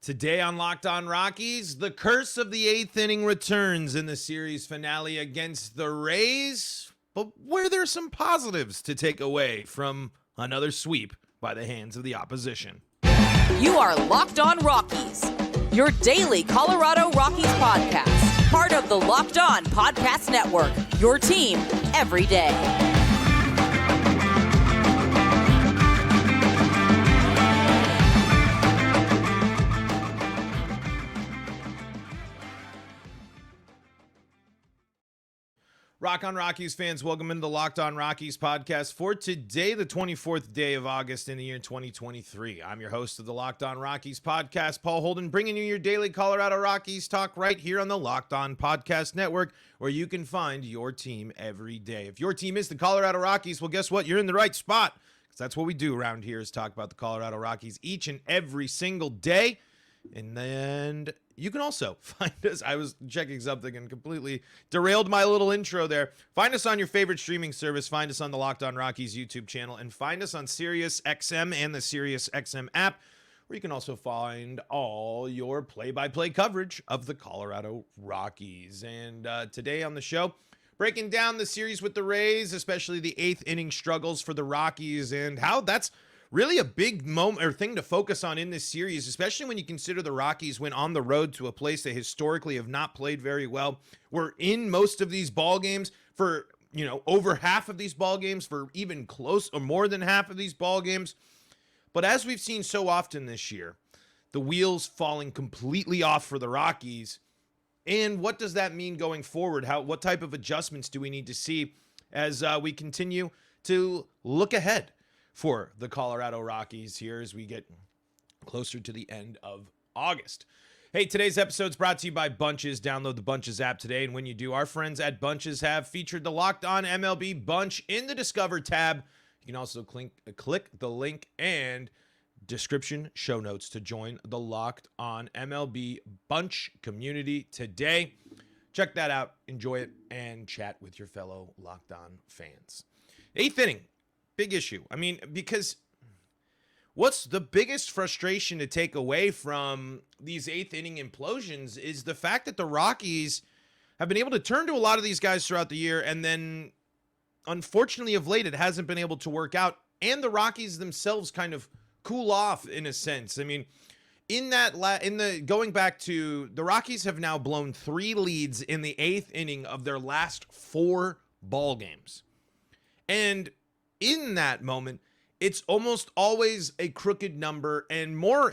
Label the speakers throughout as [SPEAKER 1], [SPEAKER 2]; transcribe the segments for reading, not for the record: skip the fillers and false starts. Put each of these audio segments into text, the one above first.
[SPEAKER 1] Today on Locked On Rockies, the curse of the eighth inning returns in the series finale against the Rays, but were there some positives to take away from another sweep by the hands of the opposition?
[SPEAKER 2] You are Locked On Rockies, your daily Colorado Rockies podcast, part of the Locked On Podcast Network, your team every day.
[SPEAKER 1] Rock on Rockies fans, welcome into the Locked On Rockies podcast for today, the 24th day of August in the year 2023. I'm your host of the Locked On Rockies podcast, Paul Holden, bringing you your daily Colorado Rockies talk right here on the Locked On Podcast Network, where you can find your team every day. If your team is the Colorado Rockies, well, guess what? You're in the right spot, because that's what we do around here is talk about the Colorado Rockies each and every single day. And then you can also find us. I was checking something and completely derailed my little intro there. Find us on your favorite streaming service. Find us on the Locked On Rockies YouTube channel. And find us on Sirius XM and the Sirius XM app, where you can also find all your play-by-play coverage of the Colorado Rockies. And today on the show, breaking down the series with the Rays, especially the eighth inning struggles for the Rockies and how that's really a big moment or thing to focus on in this series, especially when you consider the Rockies went on the road to a place they historically have not played very well. We're in most of these ball games for, over half of these ball games, for even close or more than half of these ball games. But as we've seen so often this year, the wheels falling completely off for the Rockies. And what does that mean going forward? What type of adjustments do we need to see as we continue to look ahead for the Colorado Rockies here as we get closer to the end of August? Hey, today's episode is brought to you by Bunches. Download the Bunches app today, and when you do, our friends at Bunches have featured the Locked On MLB Bunch in the Discover tab. You can also click the link and description show notes to join the Locked On MLB Bunch community today. Check that out, enjoy it, and chat with your fellow Locked On fans. Eighth inning. Big issue. Because what's the biggest frustration to take away from these eighth inning implosions is the fact that the Rockies have been able to turn to a lot of these guys throughout the year, and then unfortunately of late it hasn't been able to work out, and the Rockies themselves kind of cool off in a sense. Going back to the Rockies have now blown 3 leads in the eighth inning of their last 4 ball games. And in that moment, it's almost always a crooked number, and more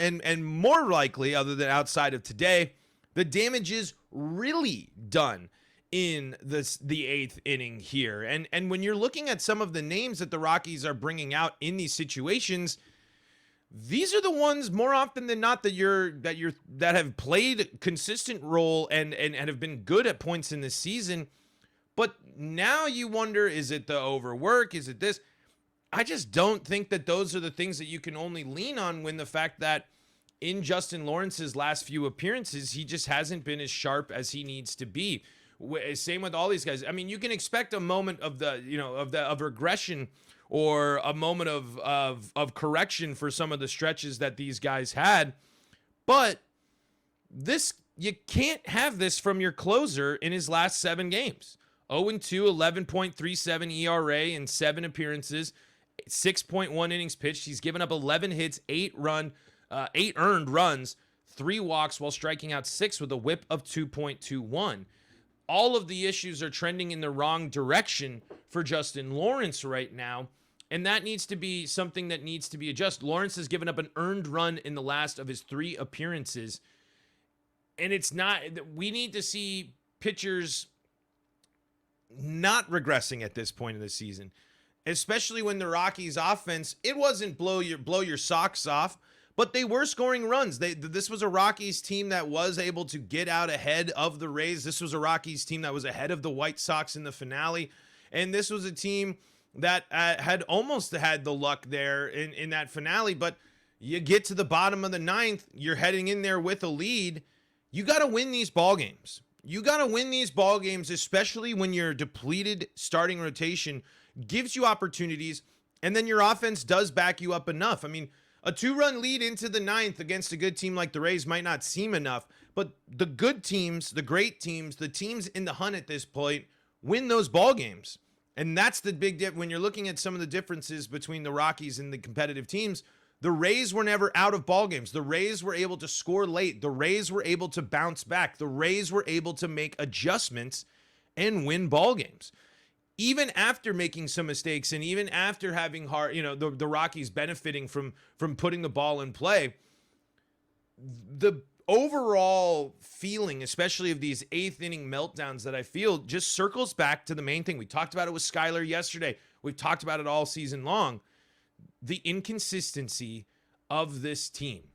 [SPEAKER 1] likely, other than outside of today, the damage is really done in the eighth inning here. And when you're looking at some of the names that the Rockies are bringing out in these situations, these are the ones more often than not that have played a consistent role and have been good at points in this season. But now you wonder, is it the overwork? Is it this? I just don't think that those are the things that you can only lean on, when the fact that in Justin Lawrence's last few appearances, he just hasn't been as sharp as he needs to be. Same with all these guys. You can expect a moment of regression or a moment of correction for some of the stretches that these guys had, but you can't have this from your closer in his last 7 games. 0-2, 11.37 ERA in 7 appearances. 6.1 innings pitched. He's given up 11 hits, 8 earned runs, 3 walks, while striking out 6 with a whip of 2.21. All of the issues are trending in the wrong direction for Justin Lawrence right now, and that needs to be something that needs to be adjusted. Lawrence has given up an earned run in the last of his 3 appearances, and we need to see pitchers not regressing at this point of the season. Especially when the Rockies offense, it wasn't blow your socks off, but they were scoring runs. This was a Rockies team that was able to get out ahead of the Rays. This was a Rockies team that was ahead of the White Sox in the finale. And this was a team that had almost had the luck there in that finale. But you get to the bottom of the 9th, you're heading in there with a lead. You got to win these ball games. You got to win these ball games, especially when your depleted starting rotation gives you opportunities, and then your offense does back you up enough. A 2-run lead into the ninth against a good team like the Rays might not seem enough, but the good teams, the great teams, the teams in the hunt at this point win those ball games. And that's the big dip. When you're looking at some of the differences between the Rockies and the competitive teams, the Rays were never out of ball games. The Rays were able to score late. The Rays were able to bounce back. The Rays were able to make adjustments and win ball games. Even after making some mistakes and even after having the Rockies benefiting from putting the ball in play, the overall feeling, especially of these eighth inning meltdowns that I feel, just circles back to the main thing. We talked about it with Skyler yesterday. We've talked about it all season long. The inconsistency of this team.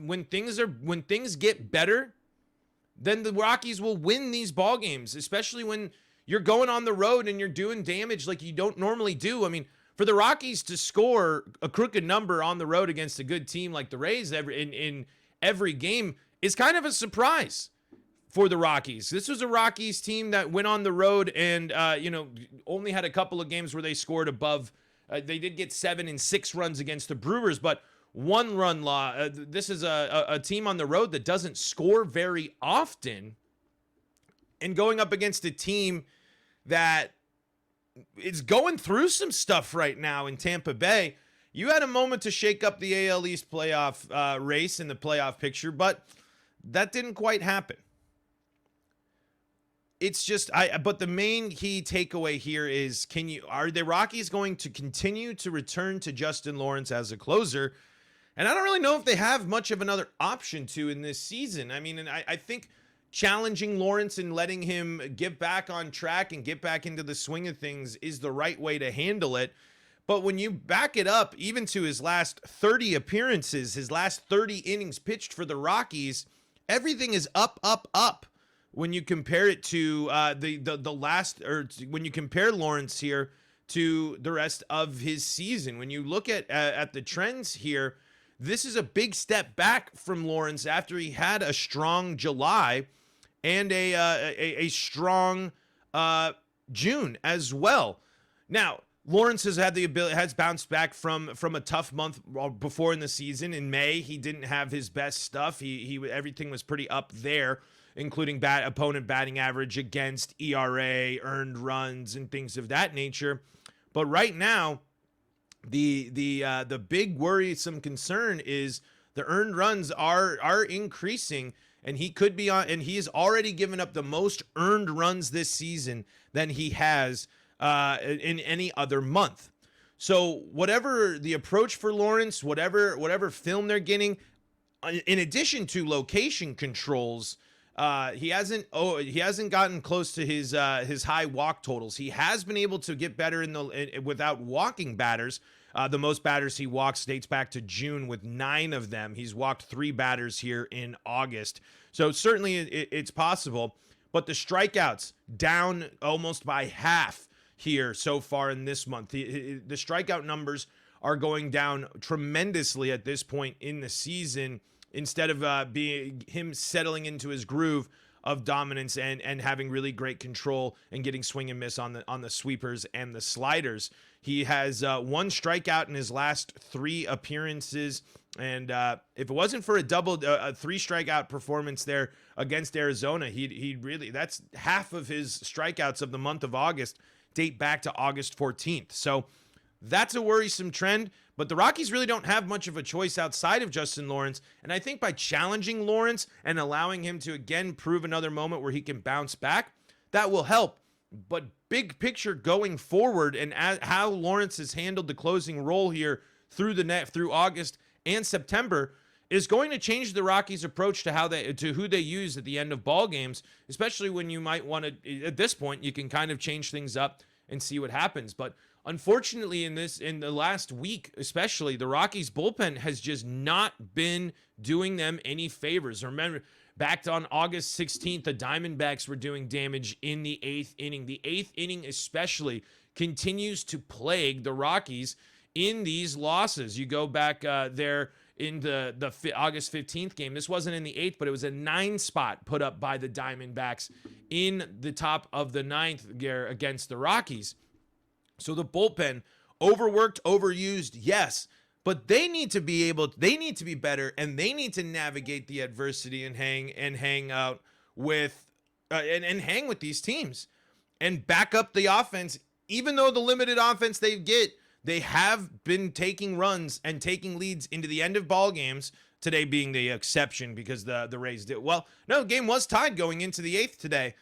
[SPEAKER 1] When things get better, then the Rockies will win these ball games, especially when you're going on the road and you're doing damage like you don't normally do. I mean, for the Rockies to score a crooked number on the road against a good team like the Rays in every game is kind of a surprise for the Rockies. This was a Rockies team that went on the road and, only had a couple of games where they scored above. They did get 7 and 6 runs against the Brewers, but 1-run law. This is a team on the road that doesn't score very often, and going up against a team that is going through some stuff right now in Tampa Bay. You had a moment to shake up the AL East playoff race in the playoff picture, but that didn't quite happen. It's just, but the main key takeaway here is, are the Rockies going to continue to return to Justin Lawrence as a closer? And I don't really know if they have much of another option to in this season. I mean, and I think challenging Lawrence and letting him get back on track and get back into the swing of things is the right way to handle it. But when you back it up, even to his last 30 appearances, his last 30 innings pitched for the Rockies, everything is up, up, up. When you compare it to when you compare Lawrence here to the rest of his season, when you look at the trends here, this is a big step back from Lawrence after he had a strong July and a strong June as well. Now, Lawrence has bounced back from a tough month before in the season. In May, he didn't have his best stuff. Everything was pretty up there, including opponent batting average against, ERA, earned runs, and things of that nature. But right now, the big worrisome concern is the earned runs are increasing, and he could be on, and he has already given up the most earned runs this season than he has in any other month. So whatever the approach for Lawrence, whatever film they're getting, in addition to location controls, he hasn't gotten close to his high walk totals. He has been able to get better without walking batters. The most batters he walks dates back to June with 9 of them. He's walked 3 batters here in August. So certainly it's possible, but the strikeouts down almost by half here so far in this month. The strikeout numbers are going down tremendously at this point in the season, instead of being him settling into his groove of dominance and having really great control and getting swing and miss on the sweepers and the sliders. He has 1 strikeout in his last 3 appearances. And if it wasn't for a 3 strikeout performance there against Arizona, he'd really, that's half of his strikeouts of the month of August date back to August 14th. So that's a worrisome trend, but the Rockies really don't have much of a choice outside of Justin Lawrence. And I think by challenging Lawrence and allowing him to again prove another moment where he can bounce back, that will help. But big picture going forward, and how Lawrence has handled the closing role here through August and September, is going to change the Rockies' approach to who they use at the end of ball games, especially when you might want to, at this point, you can kind of change things up and see what happens. But unfortunately, in the last week, especially, the Rockies bullpen has just not been doing them any favors. Remember, back on August 16th, the Diamondbacks were doing damage in the 8th inning. The 8th inning especially continues to plague the Rockies in these losses. You go back there in the August 15th game. This wasn't in the 8th, but it was a 9 spot put up by the Diamondbacks in the top of the 9th against the Rockies. So the bullpen, overworked, overused, yes, but they need to be better, and they need to navigate the adversity and hang out with and hang with these teams and back up the offense. Even though the limited offense they have been taking runs and taking leads into the end of ball games, today being the exception because the Rays did. Well, no, the game was tied going into the 8th today.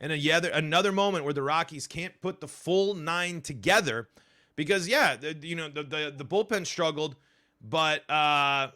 [SPEAKER 1] And another moment where the Rockies can't put the full 9 together because, the bullpen struggled, but the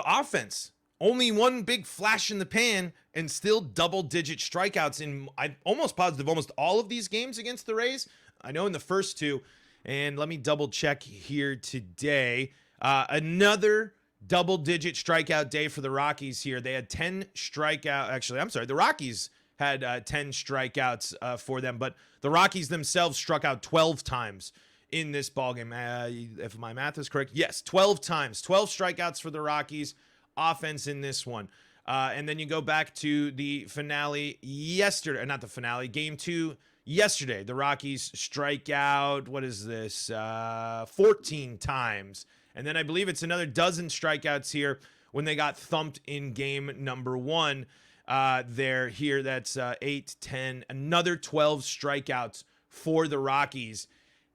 [SPEAKER 1] offense, only one big flash in the pan and still double-digit strikeouts in, I'm almost positive, almost all of these games against the Rays. I know in the first 2, and let me double-check here today. Another double-digit strikeout day for the Rockies here. They had 10 strikeouts. Actually, I'm sorry. The Rockies had 10 strikeouts for them, but the Rockies themselves struck out 12 times in this ballgame. If my math is correct, yes, 12 times. 12 strikeouts for the Rockies offense in this one. And then you go back to the finale yesterday. Not the finale, game 2 yesterday. The Rockies strike out, 14 times. And then I believe it's another dozen strikeouts here when they got thumped in game number 1. Here, that's 8, 10, another 12 strikeouts for the Rockies.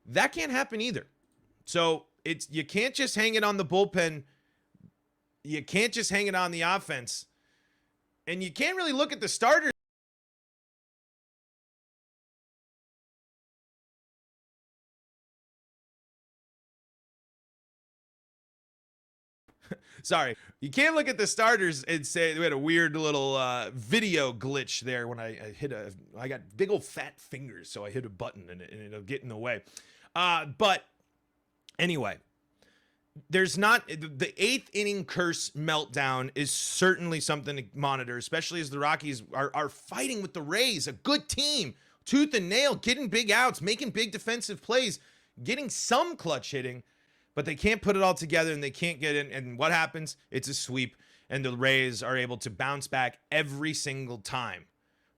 [SPEAKER 1] That can't happen either. So you can't just hang it on the bullpen. You can't just hang it on the offense. And you can't really look at the starters. Sorry, you can't look at the starters and say we had a weird little video glitch there when I got big old fat fingers, so I hit a button and it'll get in the way. But anyway, there's not the 8th inning curse meltdown is certainly something to monitor, especially as the Rockies are fighting with the Rays, a good team, tooth and nail, getting big outs, making big defensive plays, getting some clutch hitting. But they can't put it all together and they can't get in. And what happens? It's a sweep. And the Rays are able to bounce back every single time.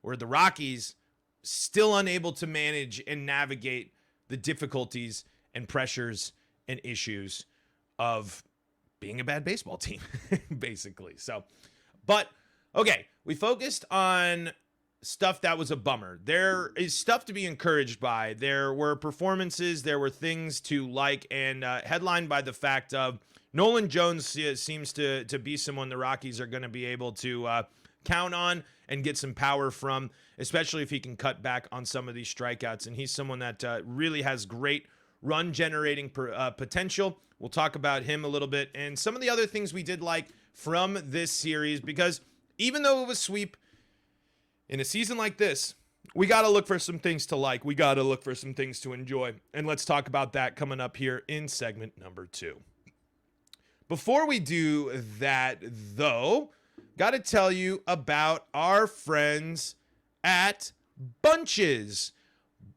[SPEAKER 1] Where the Rockies still unable to manage and navigate the difficulties and pressures and issues of being a bad baseball team, basically. So, but, okay, we focused on stuff that was a bummer. There is stuff to be encouraged by. There were performances, there were things to like, and headlined by the fact of Nolan Jones seems to be someone the Rockies are going to be able to count on and get some power from, especially if he can cut back on some of these strikeouts. And he's someone that really has great run-generating potential. We'll talk about him a little bit and some of the other things we did like from this series, because even though it was sweep, in a season like this, we got to look for some things to like. We got to look for some things to enjoy. And let's talk about that coming up here in segment number 2. Before we do that, though, got to tell you about our friends at Bunches.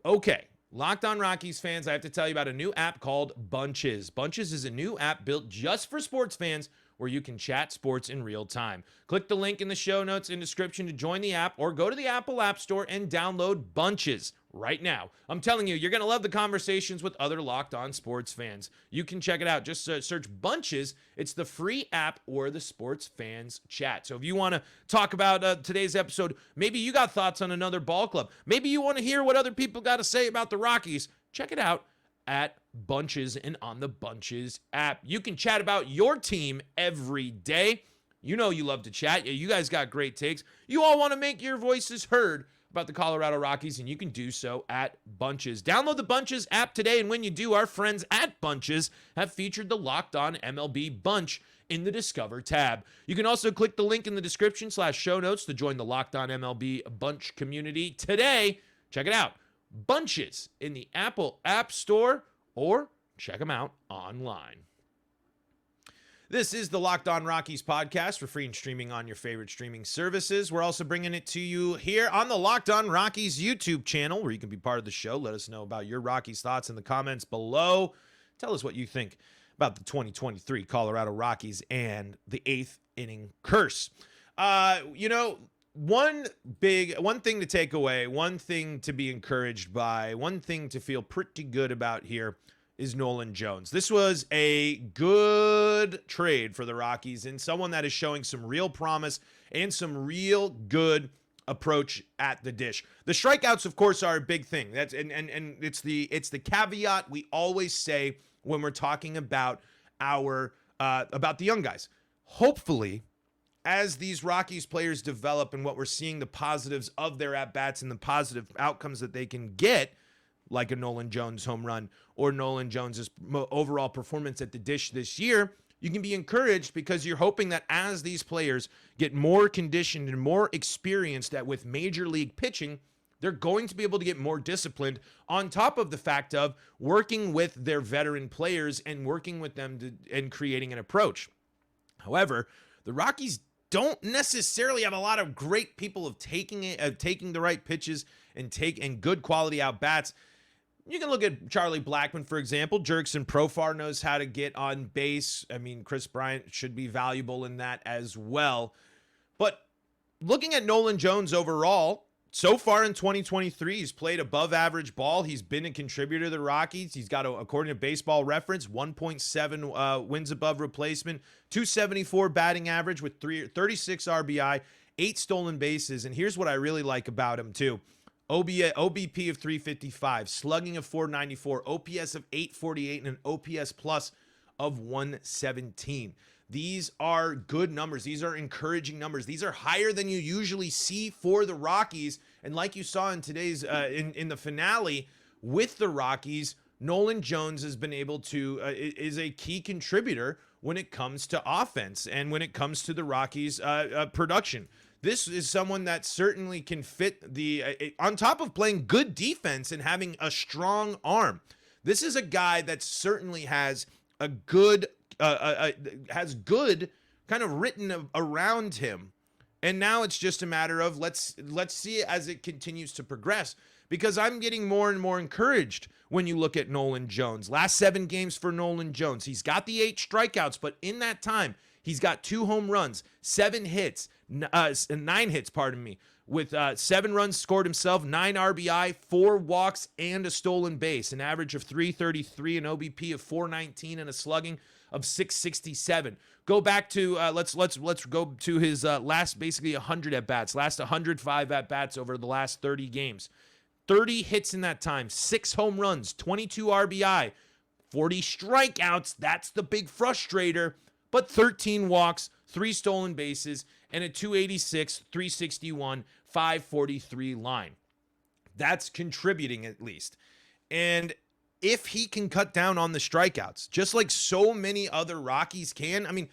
[SPEAKER 1] Okay, Locked On Rockies fans, I have to tell you about a new app called Bunches. Bunches is a new app built just for sports fans where you can chat sports in real time. Click the link in the show notes and description to join the app, or go to the Apple App Store and download Bunches right now. I'm telling you, you're going to love the conversations with other Locked On sports fans. You can check it out. Just search Bunches. It's the free app or the sports fans chat. So if you want to talk about today's episode, maybe you got thoughts on another ball club, maybe you want to hear what other people got to say about the Rockies, check it out at Bunches and on the Bunches app. You can chat about your team every day. You know you love to chat. You guys got great takes. You all want to make your voices heard about the Colorado Rockies, and you can do so at Bunches. Download the Bunches app today, and when you do, our friends at Bunches have featured the Locked On MLB Bunch in the Discover tab. You can also click the link in the description/show notes to join the Locked On MLB Bunch community today. Check it out. Bunches in the Apple App Store, or check them out online. This is the Locked On Rockies podcast for free and streaming on your favorite streaming services. We're also bringing it to you here on the Locked On Rockies YouTube channel, where you can be part of the show. Let us know about your Rockies thoughts in the comments below. Tell us what you think about the 2023 Colorado Rockies and the 8th inning curse. One thing to take away, one thing to be encouraged by, one thing to feel pretty good about here is Nolan Jones. This was a good trade for the Rockies and someone that is showing some real promise and some real good approach at the dish. The strikeouts, of course, are a big thing. That's and it's the caveat we always say when we're talking about about the young guys. Hopefully, as these Rockies players develop and what we're seeing the positives of their at-bats and the positive outcomes that they can get, like a Nolan Jones home run or Nolan Jones's overall performance at the dish this year, you can be encouraged because you're hoping that as these players get more conditioned and more experienced with major league pitching, they're going to be able to get more disciplined on top of the fact of working with their veteran players and working with them and creating an approach. However, the Rockies don't necessarily have a lot of great people of taking the right pitches and good quality out bats. You can look at Charlie Blackmon, for example. Jurickson Profar knows how to get on base. I mean, Chris Bryant should be valuable in that as well. But looking at Nolan Jones overall, so far in 2023, he's played above average ball. He's been a contributor to the Rockies. He's got, according to Baseball Reference, 1.7 wins above replacement, 274 batting average with 36 RBI, 8 stolen bases. And here's what I really like about him, too. OBP of 355, slugging of 494, OPS of 848, and an OPS plus of 117. These are good numbers. These are encouraging numbers. These are higher than you usually see for the Rockies. And like you saw in today's in the finale with the Rockies, Nolan Jones has been able to is a key contributor when it comes to offense and when it comes to the Rockies' production. This is someone that certainly can fit on top of playing good defense and having a strong arm. This is a guy that certainly has a good kind of written around him. And now it's just a matter of let's see it as it continues to progress, because I'm getting more and more encouraged when you look at Nolan Jones. Last 7 games for Nolan Jones. He's got the 8 strikeouts, but in that time, he's got 2 home runs, 7 hits, 9 hits, with 7 runs scored himself, 9 RBI, 4 walks, and a stolen base, an average of 333, an OBP of 419, and a slugging of 667. Go back to let's go to his last basically 100 at bats, last 105 at bats over the last 30 games. 30 hits in that time, 6 home runs, 22 RBI, 40 strikeouts. That's the big frustrator, but 13 walks, 3 stolen bases, and a 286, 361, 543 line. That's contributing at least. And if he can cut down on the strikeouts, just like so many other Rockies can, I mean,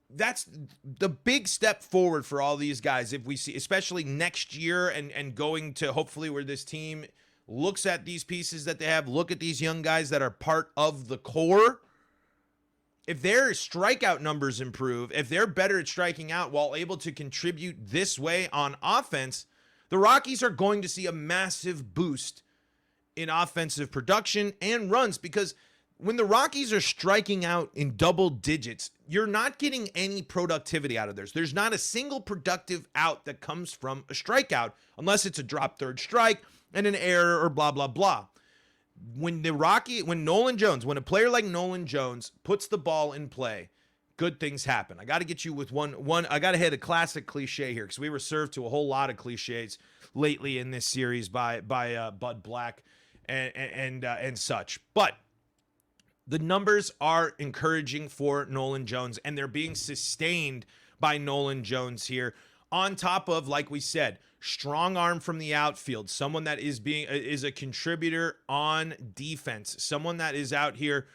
[SPEAKER 1] that's the big step forward for all these guys. If we see, especially next year and going to hopefully where this team looks at these pieces that they have, look at these young guys that are part of the core. If their strikeout numbers improve, if they're better at striking out while able to contribute this way on offense, the Rockies are going to see a massive boost in offensive production and runs, because when the Rockies are striking out in double digits, you're not getting any productivity out of theirs. There's not a single productive out that comes from a strikeout unless it's a drop third strike and an error or blah, blah, blah. When Nolan Jones, when a player like Nolan Jones puts the ball in play, good things happen. I got to get you with one. I got to hit a classic cliche here, because we were served to a whole lot of cliches lately in this series by Bud Black and such. But the numbers are encouraging for Nolan Jones, and they're being sustained by Nolan Jones here. On top of, like we said, strong arm from the outfield, someone that is a contributor on defense, someone that is out here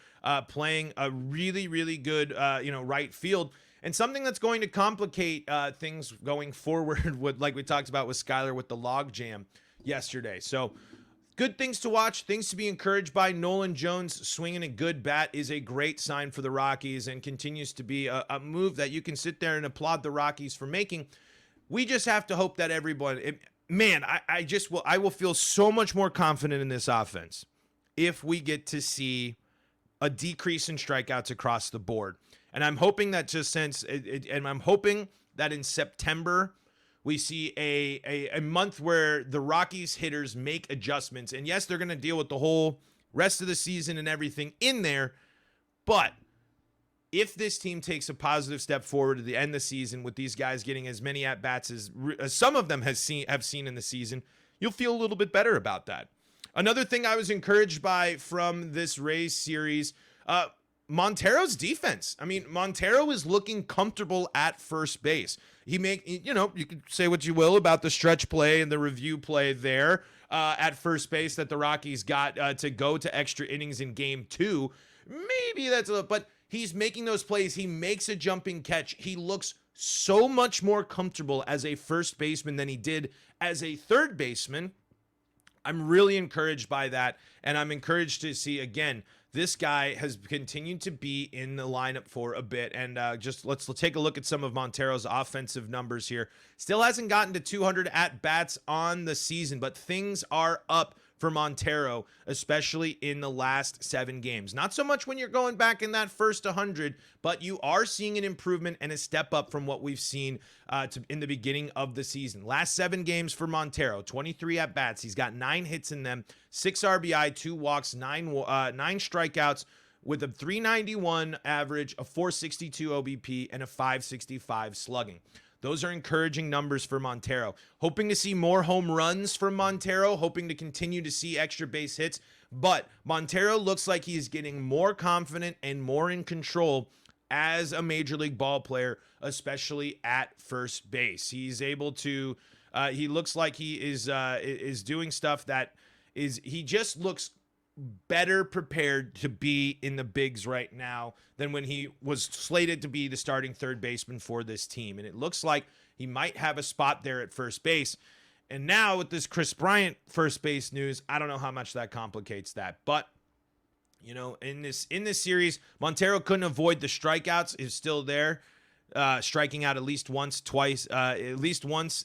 [SPEAKER 1] playing a really, really good right field, and something that's going to complicate things going forward with, like we talked about with Skyler with the log jam yesterday. So good things to watch, things to be encouraged by. Nolan Jones swinging a good bat is a great sign for the Rockies and continues to be a move that you can sit there and applaud the Rockies for making. We just have to hope that everyone, I will feel so much more confident in this offense if we get to see a decrease in strikeouts across the board. And I'm hoping that I'm hoping that in September we see a month where the Rockies hitters make adjustments. And yes, they're going to deal with the whole rest of the season and everything in there. But if this team takes a positive step forward to the end of the season with these guys getting as many at-bats as some of them have seen in the season, you'll feel a little bit better about that. Another thing I was encouraged by from this Rays series, Montero's defense. I mean, Montero is looking comfortable at first base. You could say what you will about the stretch play and the review play there at first base that the Rockies got to go to extra innings in game 2. Maybe that's a little, but he's making those plays. He makes a jumping catch. He looks so much more comfortable as a first baseman than he did as a third baseman. I'm really encouraged by that, and I'm encouraged to see, again, this guy has continued to be in the lineup for a bit, and just let's take a look at some of Montero's offensive numbers here. Still hasn't gotten to 200 at-bats on the season, but things are up for Montero, especially in the last 7 games. Not so much when you're going back in that first 100, but you are seeing an improvement and a step up from what we've seen in the beginning of the season. Last 7 games for Montero, 23 at-bats. He's got 9 hits in them, 6 RBI, 2 walks, 9 strikeouts, with a 391 average, a 462 OBP, and a 565 slugging. Those are encouraging numbers for Montero. Hoping to see more home runs from Montero, hoping to continue to see extra base hits. But Montero looks like he's getting more confident and more in control as a major league ball player, especially at first base. He's able to, he looks like he is doing stuff that he just looks better prepared to be in the bigs right now than when he was slated to be the starting third baseman for this team. And it looks like he might have a spot there at first base. And now with this Chris Bryant first base news, I don't know how much that complicates that. But, you know, in this series, Montero couldn't avoid the strikeouts. Is still there, striking out at least once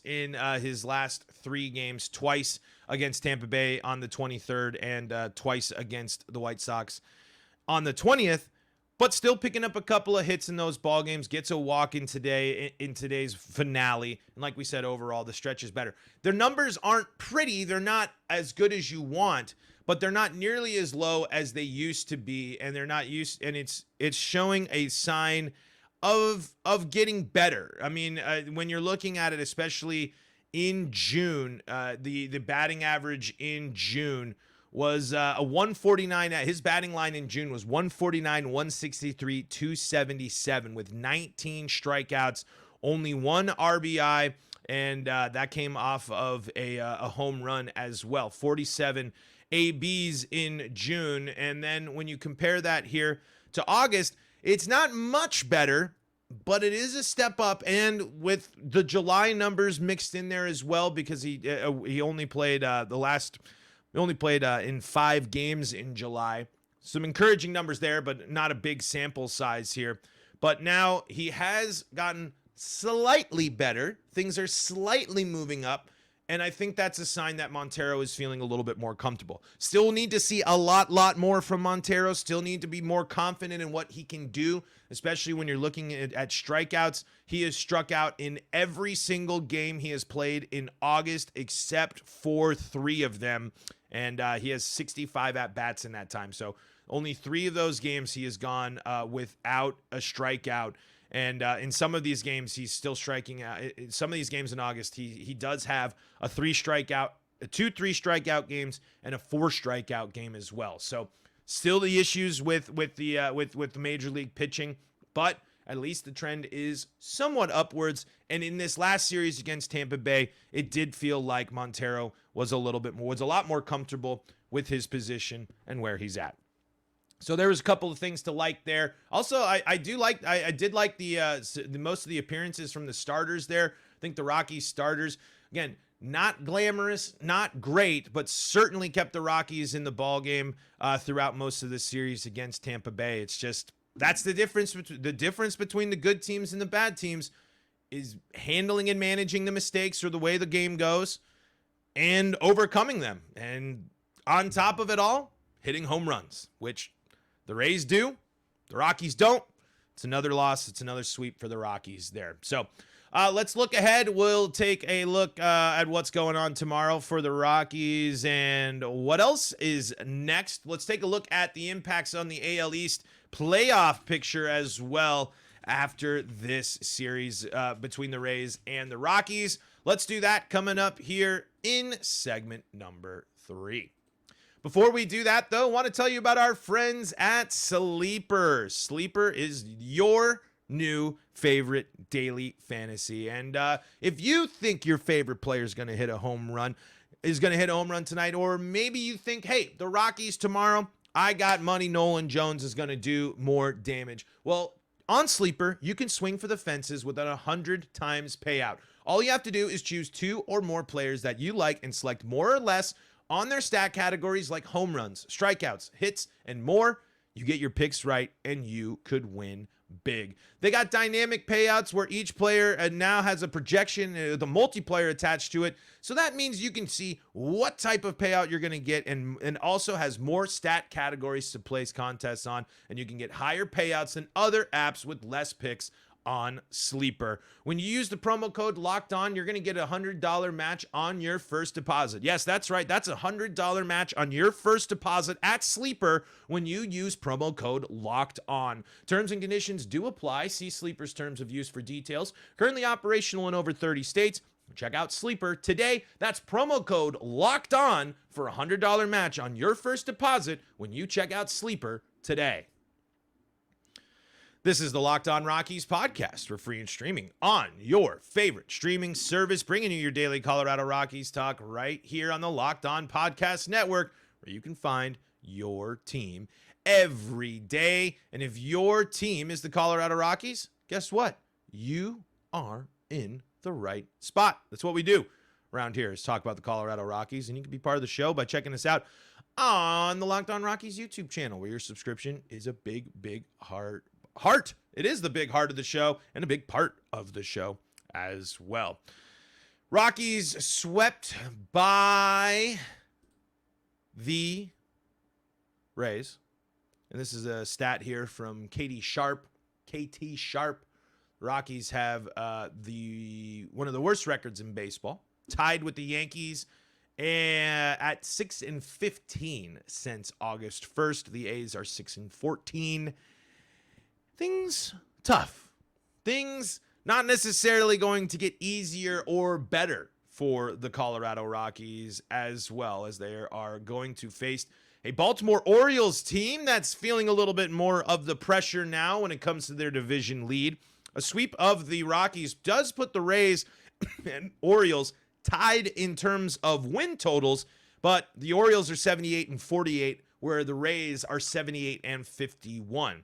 [SPEAKER 1] in his last 3 games, twice against Tampa Bay on the 23rd and twice against the White Sox on the 20th, but still picking up a couple of hits in those ball games, gets a walk in today's finale. And like we said, overall, the stretch is better. Their numbers aren't pretty. They're not as good as you want, but they're not nearly as low as they used to be. And they're not used, and it's showing a sign of getting better. I mean, when you're looking at it, especially in June, the batting average in June was a 149. His batting line in June was 149, 163, 277 with 19 strikeouts, only 1 RBI, and that came off of a home run as well. 47 ABs in June, and then when you compare that here to August, it's not much better, but it is a step up, and with the July numbers mixed in there as well, because he only played in 5 games in July. Some encouraging numbers there, but not a big sample size here. But now he has gotten slightly better. Things are slightly moving up, and I think that's a sign that Montero is feeling a little bit more comfortable. Still need to see a lot more from Montero. Still need to be more confident in what he can do, especially when you're looking at strikeouts. He has struck out in every single game he has played in August, except for 3 of them. And he has 65 at-bats in that time. So only 3 of those games he has gone without a strikeout. And in some of these games, he's still striking out. In some of these games in August, he does have a 2 3-strikeout games and a 4 strikeout game as well. So still the issues with the major league pitching, but at least the trend is somewhat upwards. And in this last series against Tampa Bay, it did feel like Montero was a lot more comfortable with his position and where he's at. So there was a couple of things to like there. Also, I did like the most of the appearances from the starters there. I think the Rockies starters, again, not glamorous, not great, but certainly kept the Rockies in the ball game throughout most of the series against Tampa Bay. It's just, that's the difference. The difference between the good teams and the bad teams is handling and managing the mistakes or the way the game goes and overcoming them. And on top of it all, hitting home runs, which the Rays do, the Rockies don't. It's another loss. It's another sweep for the Rockies there. So Let's look ahead. We'll take a look at what's going on tomorrow for the Rockies and what else is next. Let's take a look at the impacts on the AL East playoff picture as well after this series between the Rays and the Rockies. Let's do that coming up here in segment number 3. Before we do that, though, I want to tell you about our friends at Sleeper. Sleeper is your new favorite daily fantasy. And if you think your favorite player is going to hit a home run tonight, or maybe you think, hey, the Rockies tomorrow, I got money Nolan Jones is going to do more damage. Well, on Sleeper, you can swing for the fences with a 100 times payout. All you have to do is choose 2 or more players that you like and select more or less on their stat categories like home runs, strikeouts, hits, and more. You get your picks right, and you could win big. They got dynamic payouts where each player now has a projection, the multiplayer attached to it. So that means you can see what type of payout you're going to get, and also has more stat categories to place contests on, and you can get higher payouts than other apps with less picks on Sleeper. When you use the promo code Locked On, you're going to get a $100 match on your first deposit. Yes, that's right. That's a $100 match on your first deposit at Sleeper when you use promo code Locked On. Terms and conditions do apply. See Sleeper's terms of use for details. Currently operational in over 30 states. Check out Sleeper today. That's promo code Locked On for a $100 match on your first deposit when you check out Sleeper today. This is the Locked On Rockies podcast. We're free and streaming on your favorite streaming service, bringing you your daily Colorado Rockies talk right here on the Locked On Podcast Network, where you can find your team every day. And if your team is the Colorado Rockies, guess what? You are in the right spot. That's what we do around here, is talk about the Colorado Rockies. And you can be part of the show by checking us out on the Locked On Rockies YouTube channel, where your subscription is a big heart. It is the big heart of the show and a big part of the show as well. Rockies swept by the Rays. And this is a stat here from KT Sharp. Rockies have one of the worst records in baseball, tied with the Yankees at 6-15 since August 1st. The A's are 6-14. Things tough. Things not necessarily going to get easier or better for the Colorado Rockies, as well as they are going to face a Baltimore Orioles team that's feeling a little bit more of the pressure now when it comes to their division lead. A sweep of the Rockies does put the Rays and Orioles tied in terms of win totals, but the Orioles are 78-48, where the Rays are 78-51.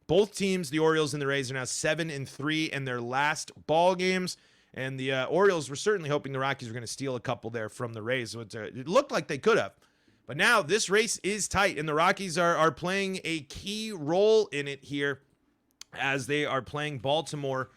[SPEAKER 1] Both teams, the Orioles and the Rays, are now 7-3 in their last ball games, and the Orioles were certainly hoping the Rockies were going to steal a couple there from the Rays. So it looked like they could have, but now this race is tight, and the Rockies are playing a key role in it here, as they are playing Baltimore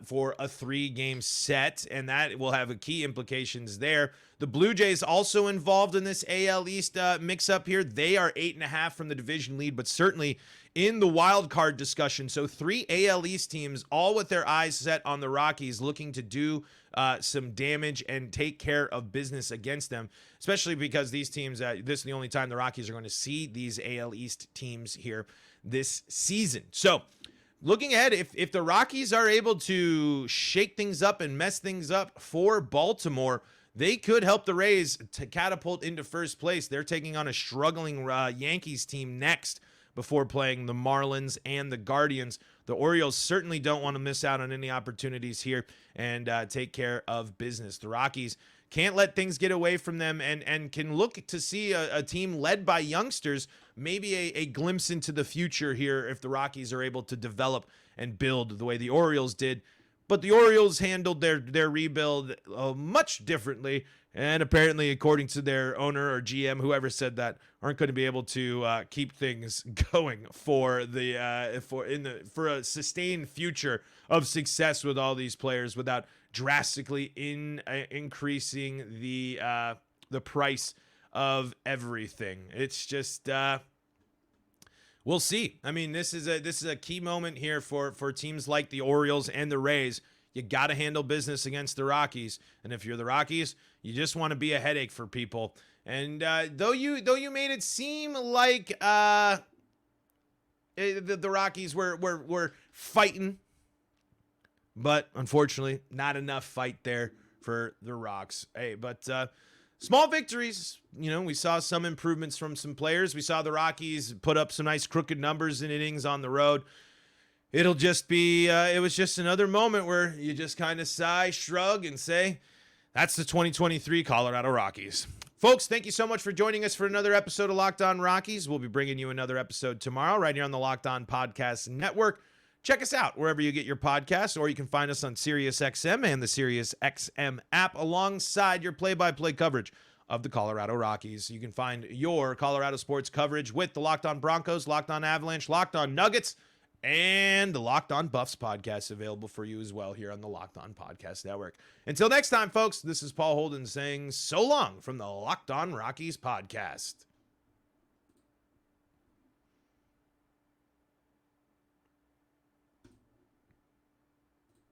[SPEAKER 1] for a 3-game set, and that will have key implications there. The Blue Jays also involved in this AL East mix-up here. They are 8.5 from the division lead, but certainly in the wild card discussion. So 3 AL East teams, all with their eyes set on the Rockies, looking to do some damage and take care of business against them, especially because these teams, this is the only time the Rockies are going to see these AL East teams here this season. So looking ahead, if the Rockies are able to shake things up and mess things up for Baltimore, they could help the Rays to catapult into first place. They're taking on a struggling Yankees team next before playing the Marlins and the Guardians. The Orioles certainly don't want to miss out on any opportunities here and take care of business. The Rockies can't let things get away from them and can look to see a team led by youngsters, maybe a glimpse into the future here if the Rockies are able to develop and build the way the Orioles did. But the Orioles handled their rebuild much differently, and apparently, according to their owner or GM, whoever said that, aren't going to be able to keep things going for a sustained future of success with all these players without drastically increasing the price of everything. It's just we'll see. I mean, this is a key moment here for teams like the Orioles and the Rays. You got to handle business against the Rockies. And if you're the Rockies, you just want to be a headache for people. And though you made it seem like the Rockies were fighting, but unfortunately, not enough fight there for the Rocks. Hey, but small victories. We saw some improvements from some players. We saw the Rockies put up some nice crooked numbers in innings on the road. It'll just be, it was just another moment where you just kind of sigh, shrug, and say, that's the 2023 Colorado Rockies. Folks, thank you so much for joining us for another episode of Locked On Rockies. We'll be bringing you another episode tomorrow right here on the Locked On Podcast Network. Check us out wherever you get your podcasts, or you can find us on SiriusXM and the SiriusXM app alongside your play-by-play coverage of the Colorado Rockies. You can find your Colorado sports coverage with the Locked On Broncos, Locked On Avalanche, Locked On Nuggets, and the Locked On Buffs podcast available for you as well here on the Locked On Podcast Network. Until next time, folks, this is Paul Holden saying so long from the Locked On Rockies podcast.